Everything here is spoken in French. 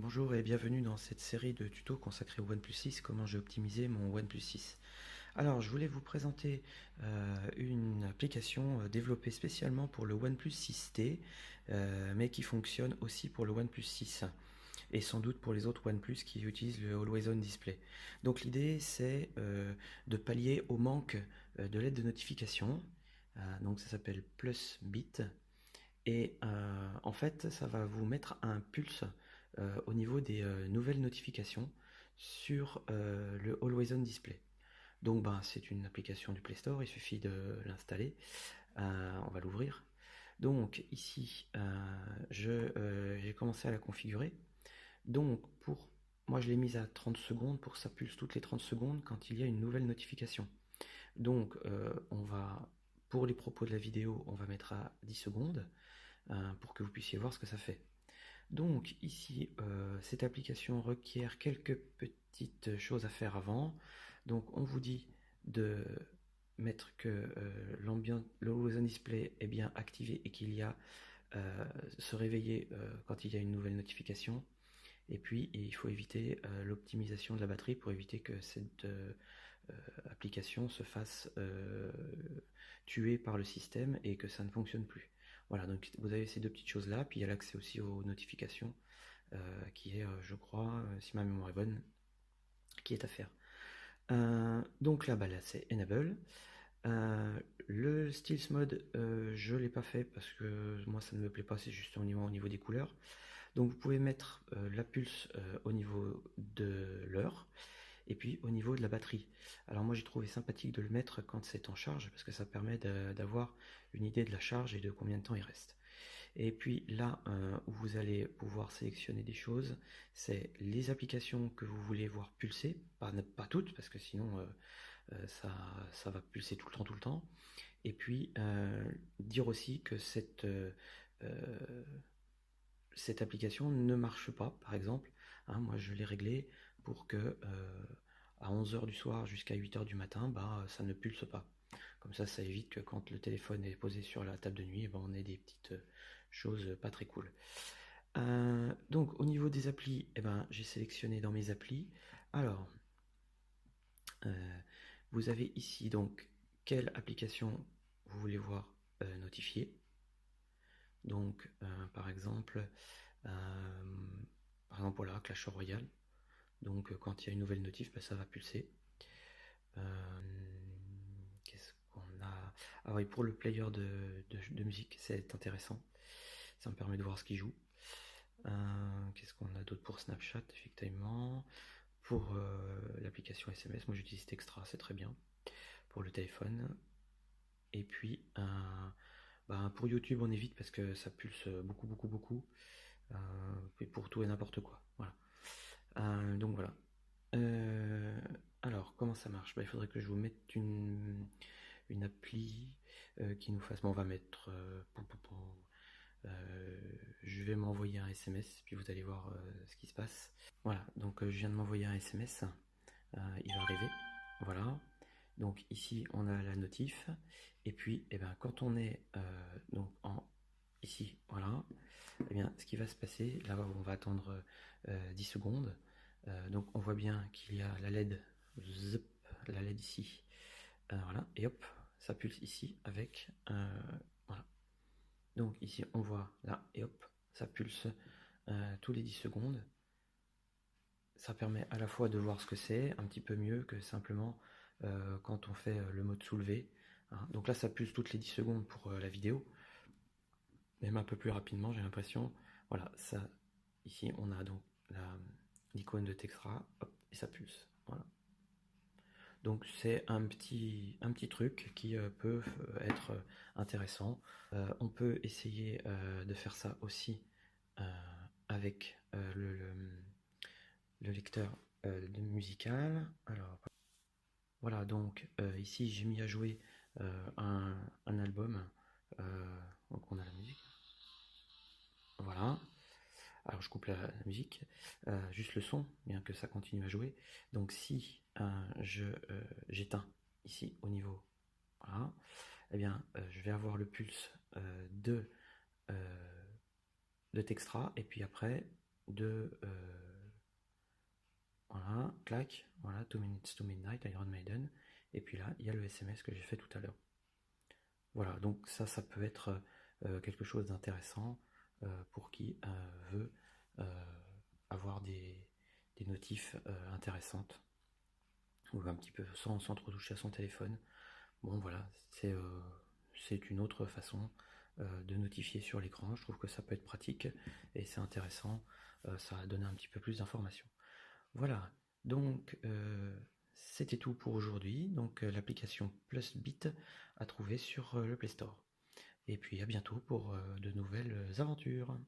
Bonjour et bienvenue dans cette série de tutos consacrée au OnePlus 6, comment j'ai optimisé mon OnePlus 6. Alors, je voulais vous présenter une application développée spécialement pour le OnePlus 6T, mais qui fonctionne aussi pour le OnePlus 6 et sans doute pour les autres OnePlus qui utilisent le Always On Display. Donc l'idée c'est de pallier au manque de l'aide de notification. Donc ça s'appelle PlusBit. Et en fait, ça va vous mettre un pulse au niveau des nouvelles notifications sur le Always On Display. Donc ben, c'est une application du Play Store, il suffit de l'installer. On va l'ouvrir. Donc ici, j'ai commencé à la configurer. Donc moi je l'ai mise à 30 secondes pour que ça pulse toutes les 30 secondes quand il y a une nouvelle notification. Donc pour les propos de la vidéo, on va mettre à 10 secondes pour que vous puissiez voir ce que ça fait. Donc ici, cette application requiert quelques petites choses à faire avant. Donc on vous dit de mettre que le Always On Display est bien activé et qu'il y a se réveiller quand il y a une nouvelle notification. Et puis il faut éviter l'optimisation de la batterie pour éviter que cette application se fasse tuer par le système et que ça ne fonctionne plus. Voilà, donc vous avez ces deux petites choses là, puis il y a l'accès aussi aux notifications qui est, je crois, si ma mémoire est bonne, qui est à faire. Donc là, là c'est Enable. Le Stealth Mode, je ne l'ai pas fait parce que moi ça ne me plaît pas, c'est juste au niveau des couleurs. Donc vous pouvez mettre la pulse au niveau de l'heure et puis au niveau de la batterie. Alors moi j'ai trouvé sympathique de le mettre quand c'est en charge parce que ça permet d'avoir une idée de la charge et de combien de temps il reste. Et puis là où vous allez pouvoir sélectionner des choses, c'est les applications que vous voulez voir pulser, pas toutes parce que sinon ça va pulser tout le temps. Et puis dire aussi que cette application ne marche pas, par exemple. Moi je l'ai réglé pour que à 11h du soir jusqu'à 8h du matin, ça ne pulse pas. Comme ça évite que quand le téléphone est posé sur la table de nuit, on ait des petites choses pas très cool. Donc au niveau des applis, j'ai sélectionné dans mes applis. Alors, vous avez ici donc quelle application vous voulez voir notifiée. Donc par exemple voilà, Clash Royale. Donc quand il y a une nouvelle notif, ça va pulser. Qu'est-ce qu'on a? Ah oui, pour le player de musique, c'est intéressant. Ça me permet de voir ce qui joue. Qu'est-ce qu'on a d'autre pour Snapchat, effectivement. Pour l'application SMS, moi j'utilise Textra, c'est très bien. Pour le téléphone. Et puis pour YouTube, on évite parce que ça pulse beaucoup. Et pour tout et n'importe quoi. Voilà. Donc voilà. Alors, comment ça marche? Il faudrait que je vous mette une appli qui nous fasse. Bon, on va mettre. Je vais m'envoyer un SMS, puis vous allez voir ce qui se passe. Voilà, donc je viens de m'envoyer un SMS. Il va arriver. Voilà. Donc ici, on a la notif. Et puis, quand on est donc ici, voilà. Ce qui va se passer, là on va attendre 10 secondes. Donc on voit bien qu'il y a la LED, la LED ici. Voilà, et hop, ça pulse ici avec. Voilà. Donc ici on voit là, et hop, ça pulse tous les 10 secondes. Ça permet à la fois de voir ce que c'est, un petit peu mieux que simplement quand on fait le mode soulevé. Donc là ça pulse toutes les 10 secondes pour la vidéo. Même un peu plus rapidement, j'ai l'impression. Voilà, ça, ici on a donc l'icône de Textra, hop, et ça pulse. Voilà. Donc c'est un petit truc qui peut être intéressant. On peut essayer de faire ça aussi avec le lecteur de musical. Alors voilà, donc ici j'ai mis à jouer un album. Donc on a la musique. Voilà. Alors je coupe la musique, juste le son, bien que ça continue à jouer. Donc si j'éteins ici au niveau, voilà, je vais avoir le pulse de Textra, et puis après, de voilà, clac, voilà, 2 minutes to midnight, Iron Maiden, et puis là, il y a le SMS que j'ai fait tout à l'heure. Voilà, donc ça peut être quelque chose d'intéressant pour qui veut avoir des notifs intéressantes, ou un petit peu sans trop toucher à son téléphone. Bon voilà, c'est une autre façon de notifier sur l'écran. Je trouve que ça peut être pratique et c'est intéressant. Ça va donner un petit peu plus d'informations. Voilà, donc c'était tout pour aujourd'hui. Donc l'application Plusbit à trouver sur le Play Store. Et puis à bientôt pour de nouvelles aventures.